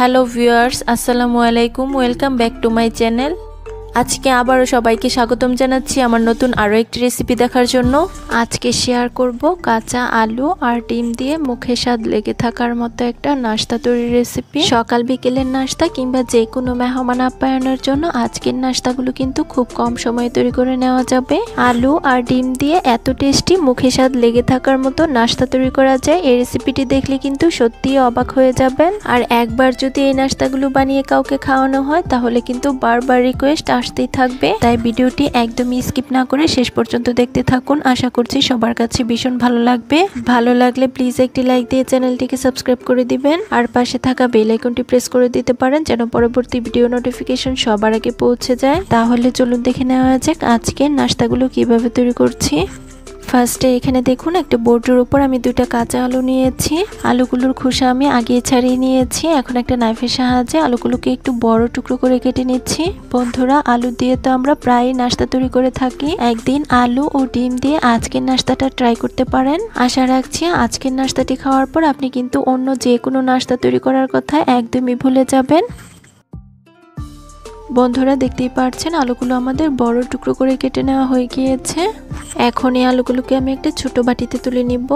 Hello viewers, আসসালামু আলাইকুম। Welcome back to my channel. আজকে আবারও সবাইকে স্বাগতম জানাচ্ছি আমার নতুন আরও একটি রেসিপি দেখার জন্য। আজকে শেয়ার করব কাঁচা আলু আর ডিম দিয়ে মুখে স্বাদ লেগে থাকার মতো একটা নাস্তা তৈরির রেসিপি। সকাল বিকেলের নাস্তা কিংবা যে কোনো মেহমান আপ্যায়নের জন্য আজকের নাস্তাগুলো কিন্তু খুব কম সময়ে তৈরি করে নেওয়া যাবে। আলু আর ডিম দিয়ে এত টেস্টি মুখে স্বাদ লেগে থাকার মতো নাস্তা তৈরি করা যায়, এই রেসিপিটি দেখলে কিন্তু সত্যিই অবাক হয়ে যাবেন। আর একবার যদি এই নাস্তাগুলো বানিয়ে কাউকে খাওয়ানো হয় তাহলে কিন্তু বারবার রিকোয়েস্ট আসতেই থাকবে। তাই ভিডিওটি একদমই স্কিপ না করে শেষ পর্যন্ত দেখতে থাকুন। আশা করছি সবার কাছে ভীষণ ভালো লাগবে। ভালো লাগলে প্লিজ একটি লাইক দিয়ে চ্যানেলটিকে সাবস্ক্রাইব করে দিবেন আর পাশে থাকা বেল আইকনটি প্রেস করে দিতে পারেন যেন পরবর্তী ভিডিও নোটিফিকেশন সবার আগে পৌঁছে যায়। তাহলে চলুন দেখে নেওয়া যাক আজকের নাস্তাগুলো কিভাবে তৈরি করছি। ফার্স্টে এখানে দেখুন একটা বোর্ডের উপর আমি দুইটা কাঁচা আলু নিয়েছি। আলুগুলোর খোসা আমি আগে ছাড়িয়ে নিয়েছি। এখন একটা নাইফের সাহায্যে আলুগুলোকে একটু বড় টুকরো করে কেটে নিচ্ছি। বন্ধুরা, আলু দিয়ে তো আমরা প্রায় নাস্তা তৈরি করে থাকি। একদিন আলু ও ডিম দিয়ে আজকের নাস্তাটা ট্রাই করতে পারেন। আশা রাখছি আজকের নাস্তাটি খাওয়ার পর আপনি কিন্তু অন্য যে কোনো নাস্তা তৈরি করার কথা একদমই ভুলে যাবেন। বন্ধুরা, দেখতেই পাচ্ছেন আলুগুলো আমাদের বড় টুকরো করে কেটে নেওয়া হয়ে গিয়েছে। এখন এই আলুগুলোকে আমি একটা ছোট বাটিতে তুলে নিব।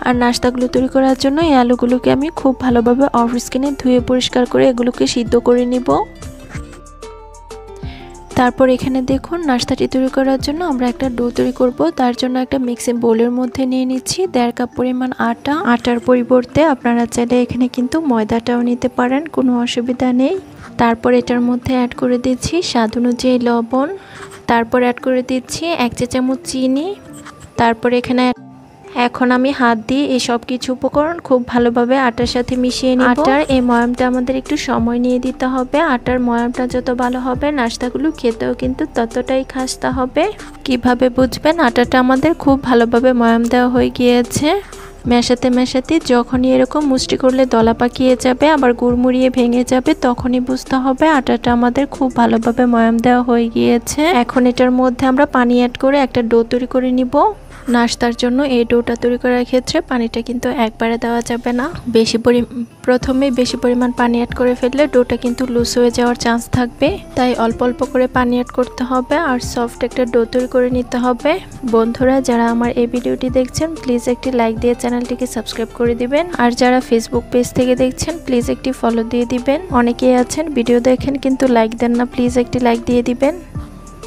আর নাস্তাগুলো তৈরি করার জন্য এই আলুগুলোকে আমি খুব ভালোভাবে অফ স্কিনে ধুয়ে পরিষ্কার করে এগুলোকে সিদ্ধ করে নিব। তারপর এখানে দেখুন নাস্তাটি তৈরি করার জন্য আমরা একটা ডো তৈরি করব। তার জন্য একটা মিক্সিং বোলের মধ্যে নিয়ে নিচ্ছি 1.5 কাপ পরিমাণ আটা। আটার পরিবর্তে আপনারা চাইলে এখানে কিন্তু ময়দাটাও নিতে পারেন, কোনো অসুবিধা নেই। তারপর এটার মধ্যে অ্যাড করে দিচ্ছি স্বাদ অনুযায়ী লবণ। তারপর অ্যাড করে দিচ্ছি 1 চা চামচ চিনি। তারপর এখানে এখন আমি হাত দিয়ে এই সব কিছু উপকরণ খুব ভালোভাবে আটার সাথে মিশিয়ে নিব। আটার এই ময়ামটা আমাদের একটু সময় নিয়ে দিতে হবে। আটার ময়ামটা যত ভালো হবে নাস্তাগুলো খেতেও কিন্তু ততটাই খাস্তা হবে। কিভাবে বুঝবেন আটাটা আমাদের খুব ভালোভাবে ময়াম দেওয়া হয়ে গিয়েছে? মেশাতে মেশাতে যখনই এরকম মুষ্টি করলে দলা পাকিয়ে যাবে আবার গুড়মুড়িয়ে ভেঙে যাবে তখনই বুঝতে হবে আটাটা আমাদের খুব ভালোভাবে ময়াম দেওয়া হয়ে গিয়েছে। এখন এটার মধ্যে আমরা পানি অ্যাড করে একটা ডো তৈরি করে নিব। নাস্তার জন্য এই ডোটা তৈরি করার ক্ষেত্রে পানিটা কিন্তু একবারে দেওয়া যাবে না। প্রথমেই বেশি পরিমাণ পানি অ্যাড করে ফেললে ডোটা কিন্তু লুজ হয়ে যাওয়ার চান্স থাকবে। তাই অল্প অল্প করে পানি অ্যাড করতে হবে আর সফট একটা ডো তৈরি করে নিতে হবে। বন্ধুরা, যারা আমার এই ভিডিওটি দেখছেন প্লিজ একটি লাইক দিয়ে চ্যানেলটিকে সাবস্ক্রাইব করে দিবেন। আর যারা ফেসবুক পেজ থেকে দেখছেন প্লিজ একটি ফলো দিয়ে দিবেন। অনেকেই আছেন ভিডিও দেখেন কিন্তু লাইক দেন না, প্লিজ একটি লাইক দিয়ে দিবেন।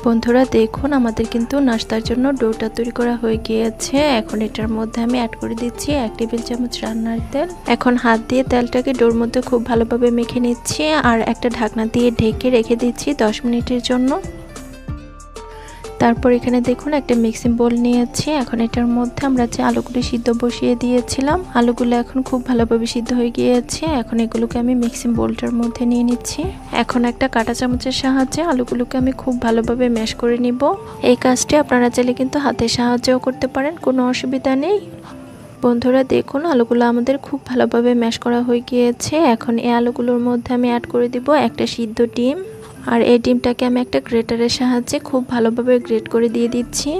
বন্ধুরা দেখুন আমাদের কিন্তু নাস্তার জন্য ডোটা তৈরি করা হয়ে গিয়েছে। এখন এটার মধ্যে আমি অ্যাড করে দিচ্ছি 1 টেবিল চামচ রান্নার তেল। এখন হাত দিয়ে তেলটাকে ডোর মধ্যে খুব ভালোভাবে মেখে নিচ্ছি আর একটা ঢাকনা দিয়ে ঢেকে রেখে দিচ্ছি 10 মিনিটের জন্য। তারপর এখানে দেখুন একটা মিক্সিং বোল নিয়েছি। এখন এটার মধ্যে আমরা যে আলুগুলো সিদ্ধ বসিয়ে দিয়েছিলাম আলুগুলো এখন খুব ভালোভাবে সিদ্ধ হয়ে গিয়েছে। এখন এগুলোকে আমি মিক্সিং বোলটার মধ্যে নিয়ে নিচ্ছি। এখন একটা কাঁটা চামচের সাহায্যে আলুগুলোকে আমি খুব ভালোভাবে ম্যাশ করে নিব। এই কাজটি আপনারা চাইলে কিন্তু হাতের সাহায্যেও করতে পারেন, কোনো অসুবিধা নেই। বন্ধুরা দেখুন আলুগুলো আমাদের খুব ভালোভাবে ম্যাশ করা হয়ে গিয়েছে। এখন এই আলুগুলোর মধ্যে আমি অ্যাড করে দিব একটা সিদ্ধ ডিম। আর এই ডিমটাকে আমি একটা গ্রেটারের সাহায্যে খুব ভালোভাবে গ্রেট করে দিয়ে দিচ্ছি।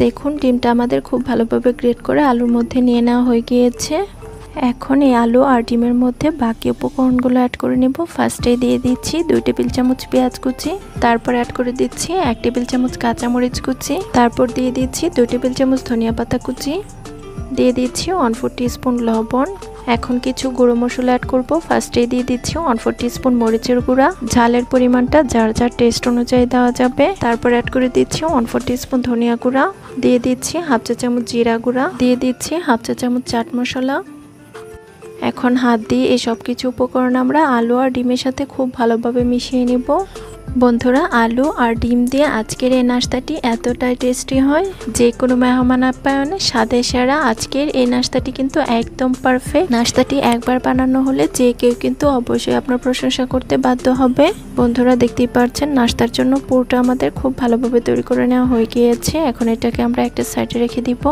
দেখুন ডিমটা আমাদের খুব ভালোভাবে গ্রেট করে আলুর মধ্যে নিয়ে নেওয়া হয়ে গিয়েছে। এখন এই আলু আর ডিমের মধ্যে বাকি উপকরণগুলো অ্যাড করে নেব। ফার্স্টে দিয়ে দিচ্ছি 2 টেবিল চামচ পেঁয়াজ কুচি। তারপর অ্যাড করে দিচ্ছি 1 টেবিল চামচ কাঁচামরিচ কুচি। তারপর দিয়ে দিচ্ছি 2 টেবিল চামচ ধনিয়া পাতা কুচি। দিয়ে দিচ্ছি 1/4 টিস্পুন লবণ। এখন কিছু গুঁড়ো মশলা অ্যাড করব। ফার্স্টে দিয়ে দিচ্ছি 1/4 টিস্পুন মরিচের গুঁড়া। ঝালের পরিমাণটা যার যার টেস্ট অনুযায়ী দেওয়া যাবে। তারপর অ্যাড করে দিচ্ছি 1/4 টিস্পুন ধনিয়া গুঁড়া। দিয়ে দিচ্ছি 1/2 চা চামচ জিরা গুঁড়া। দিয়ে দিচ্ছি 1/2 চা চামচ চাট মশলা। এখন হাত দিয়ে এই সব কিছু উপকরণ আমরা আলু আর ডিমের সাথে খুব ভালোভাবে মিশিয়ে নিব। বন্ধুরা, আলু আর ডিম দিয়ে আজকের এই নাস্তাটি এতটাই টেস্টি হয় যে কোনো মেহমান আপ্যায়নে স্বাদে সেরা আজকের এই নাস্তাটি কিন্তু একদম পারফেক্ট। নাস্তাটি একবার বানানো হলে যে কেউ কিন্তু অবশ্যই আপনার প্রশংসা করতে বাধ্য হবে। বন্ধুরা দেখতেই পাচ্ছেন নাস্তার জন্য পুরোটা আমাদের খুব ভালোভাবে তৈরি করে নেওয়া হয়ে গিয়েছে। এখন এটাকে আমরা একটা সাইডে রেখে দিব।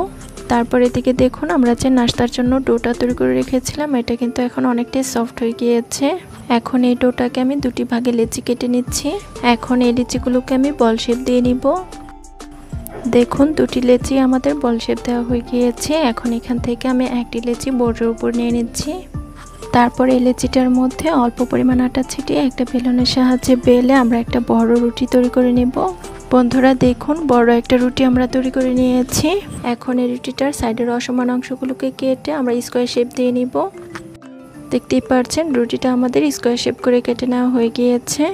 তারপর এদিকে দেখুন আমরা যে নাস্তার জন্য ডোটা তৈরি করে রেখেছিলাম এটা কিন্তু এখন অনেকটাই সফট হয়ে গিয়েছে। এখন এই ডোটাকে আমি দুটি ভাগে লেচি কেটে নিচ্ছি। এখন এই লেচিগুলোকে আমি বল শেপ দিয়ে নিব। দেখুন দুটি লেচি আমাদের বল শেপ দেওয়া হয়ে গিয়েছে। এখন এখান থেকে আমি একটি লেচি বোর্ডের উপর নিয়ে নিচ্ছি। তারপর এই লেচিটার মধ্যে অল্প পরিমাণ আটা ছিটিয়ে একটা বেলনের সাহায্যে বেলে আমরা একটা বড় রুটি তৈরি করে নেব। বন্ধুরা দেখুন, বড় একটা রুটি আমরা তৈরি করে নিয়েছি। এখন এই রুটিটার সাইডের অসমান অংশগুলোকে কেটে আমরা স্কোয়ার শেপ দিয়ে নিব। দেখতেই পাচ্ছেন রুটিটা আমাদের স্কোয়ার শেপ করে কেটে নেওয়া হয়ে গিয়েছে।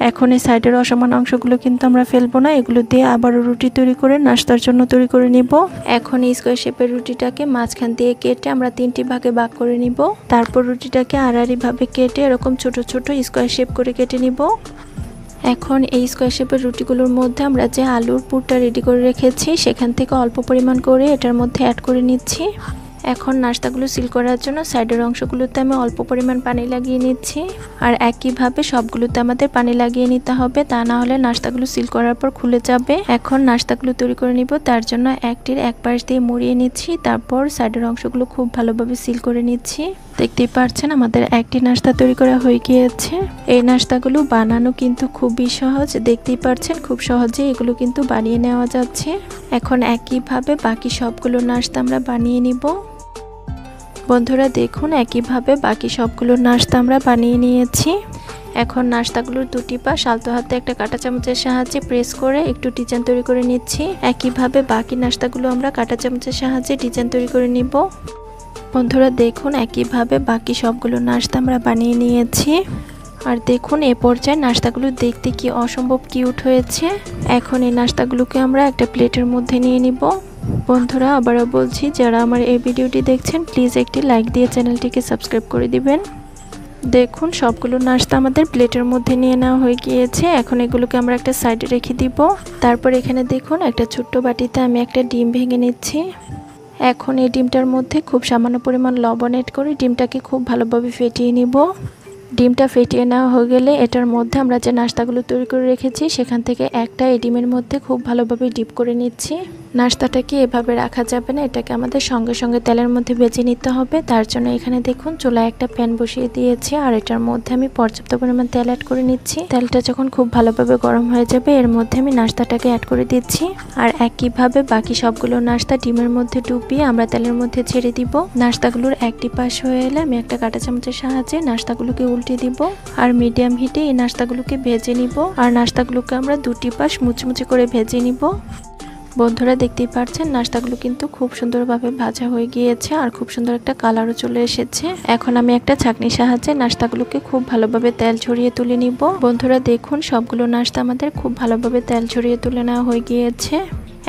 এখন এই সাইডের অসমান অংশগুলো কিন্তু আমরা ফেলবো না, এগুলো দিয়ে আবারও রুটি তৈরি করে নাস্তার জন্য তৈরি করে নিব। এখন এই স্কোয়ার শেপের রুটিটাকে মাঝখান দিয়ে কেটে আমরা 3টি ভাগে ভাগ করে নিব। তারপর রুটিটাকে আড়াআড়ি ভাবে কেটে এরকম ছোট ছোট স্কোয়ার শেপ করে কেটে নিব। এখন এই স্কোয়ার শেপের রুটিগুলোর মধ্যে আমরা যে আলুর পুরটা রেডি করে রেখেছি সেখান থেকে অল্প পরিমাণ করে এটার মধ্যে অ্যাড করে নিচ্ছি। এখন নাস্তাগুলো সিল করার জন্য সাইডের অংশগুলোতে আমি অল্প পরিমাণ পানি লাগিয়ে নিচ্ছি। আর একইভাবে সবগুলোতে আমাদের পানি লাগিয়ে নিতে হবে, তা না হলে নাস্তাগুলো সিল করার পর খুলে যাবে। এখন নাস্তাগুলো তৈরি করে নিব, তার জন্য একটির এক পাশ দিয়ে মুড়িয়ে নিচ্ছি, তারপর সাইডের অংশগুলো খুব ভালোভাবে সিল করে নিচ্ছি। দেখতেই পাচ্ছেন আমাদের একটি নাস্তা তৈরি করা হয়ে গিয়েছে। এই নাস্তাগুলো বানানো কিন্তু খুবই সহজ, দেখতেই পাচ্ছেন খুব সহজে এগুলো কিন্তু বানিয়ে নেওয়া যাচ্ছে। এখন একইভাবে বাকি সবগুলো নাস্তা আমরা বানিয়ে নিব। বন্ধুরা দেখুন, একইভাবে বাকি সবগুলো নাস্তা আমরা বানিয়ে নিয়েছি। এখন নাস্তাগুলোর দুটি পাশ আলতো হাতে একটা কাঁটা চামচের সাহায্যে প্রেস করে একটু ডিজাইন তৈরি করে নিচ্ছি। একইভাবে বাকি নাস্তাগুলো আমরা কাঁটা চামচের সাহায্যে ডিজাইন তৈরি করে নিব। বন্ধুরা দেখুন, একইভাবে বাকি সবগুলো নাস্তা আমরা বানিয়ে নিয়েছি। আর দেখুন এ পর্যায়ে নাস্তাগুলো দেখতে কি অসম্ভব কিউট হয়েছে। এখন এই নাস্তাগুলোকে আমরা একটা প্লেটের মধ্যে নিয়ে নিব। বন্ধুরা আবারও বলছি, যারা আমার এই ভিডিওটি দেখছেন প্লিজ একটি লাইক দিয়ে চ্যানেলটিকে সাবস্ক্রাইব করে দিবেন। দেখুন সবগুলো নাস্তা আমাদের প্লেটের মধ্যে নিয়ে নেওয়া হয়ে গিয়েছে। এখন এগুলোকে আমরা একটা সাইডে রেখে দিব। তারপর এখানে দেখুন একটা ছোট্ট বাটিতে আমি একটা ডিম ভেঙে নিচ্ছি। এখন এই ডিমটার মধ্যে খুব সামান্য পরিমাণ লবণ এড করে ডিমটাকে খুব ভালোভাবে ফেটিয়ে নিব। ডিমটা ফেটিয়ে নেওয়া হয়ে গেলে এটার মধ্যে আমরা যে নাস্তাগুলো তৈরি করে রেখেছি সেখান থেকে একটা এই ডিমের মধ্যে খুব ভালোভাবে ডিপ করে নিচ্ছি। নাস্তাটাকে এভাবে রাখা যাবে না, এটাকে আমাদের সঙ্গে সঙ্গে তেলের মধ্যে ভেজে নিতে হবে। তার জন্য এখানে দেখুন চুলায় একটা প্যান বসিয়ে দিয়েছি, আর এটার মধ্যে আমি পর্যাপ্ত পরিমাণ তেল অ্যাড করে নিচ্ছি। তেলটা যখন খুব ভালোভাবে গরম হয়ে যাবে এর মধ্যে আমি নাস্তাটাকে অ্যাড করে দিচ্ছি। আর একইভাবে বাকি সবগুলো নাস্তা ডিমের মধ্যে ডুবিয়ে আমরা তেলের মধ্যে ছেড়ে দিব। নাস্তাগুলোর একটি পাশ হয়ে এলে আমি একটা কাঁটা চামচের সাহায্যে নাস্তাগুলোকে উল্টে দিব আর মিডিয়াম হিটে এই নাস্তাগুলোকে ভেজে নিব। আর নাস্তাগুলোকে আমরা দুটি পাশ মুচমুচে করে ভেজে নিব। বন্ধুরা দেখতেই পাচ্ছেন নাস্তাগুলো কিন্তু খুব সুন্দরভাবে ভাজা হয়ে গিয়েছে আর খুব সুন্দর একটা কালারও চলে এসেছে। এখন আমি একটা ছাঁকনির সাহায্যে নাস্তাগুলোকে খুব ভালোভাবে তেল ঝরিয়ে তুলে নিব। বন্ধুরা দেখুন সবগুলো নাস্তা আমাদের খুব ভালোভাবে তেল ঝরিয়ে তুলে নেওয়া হয়ে গিয়েছে।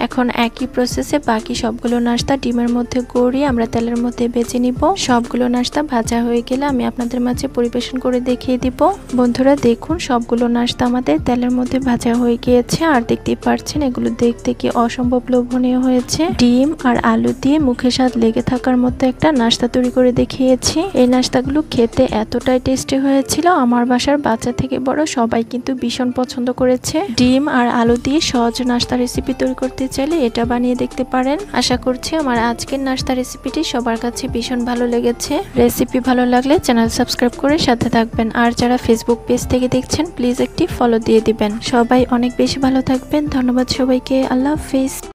এখন একই প্রসেসে বাকি সবগুলো নাস্তা ডিমের মধ্যে গড়িয়ে আমরা তেলের মধ্যে ভেজে নিব। সবগুলো নাস্তা ভাজা হয়ে গেলে আমি আপনাদের মাঝে পরিবেশন করে দেখিয়ে দিব। বন্ধুরা দেখুন সবগুলো নাস্তা আমাদের তেলের মধ্যে ভাজা হয়ে গিয়েছে আর দেখতেই পাচ্ছেন এগুলো দেখতে কি অসম্ভব লোভনীয় হয়েছে। ডিম আর আলু দিয়ে মুখে স্বাদ লেগে থাকার মতো একটা নাস্তা তৈরি করে দেখিয়েছি। এই নাস্তাগুলো খেতে এতটাই টেস্টি হয়েছিল, আমার বাসার বাচ্চা থেকে বড় সবাই কিন্তু ভীষণ পছন্দ করেছে। ডিম আর আলু দিয়ে সহজ নাস্তা রেসিপি তৈরি করতে চাইলে এটা বানিয়ে দেখতে পারেন। আশা করছি আমার আজকের নাস্তা রেসিপিটি সবার কাছে ভীষণ ভালো লেগেছে। রেসিপি ভালো লাগলে চ্যানেল সাবস্ক্রাইব করে সাথে থাকবেন। আর যারা ফেসবুক পেজ থেকে দেখছেন প্লিজ একটি ফলো দিয়ে দিবেন। সবাই অনেক বেশি ভালো থাকবেন। ধন্যবাদ সবাইকে। আল্লাহ হাফেজ।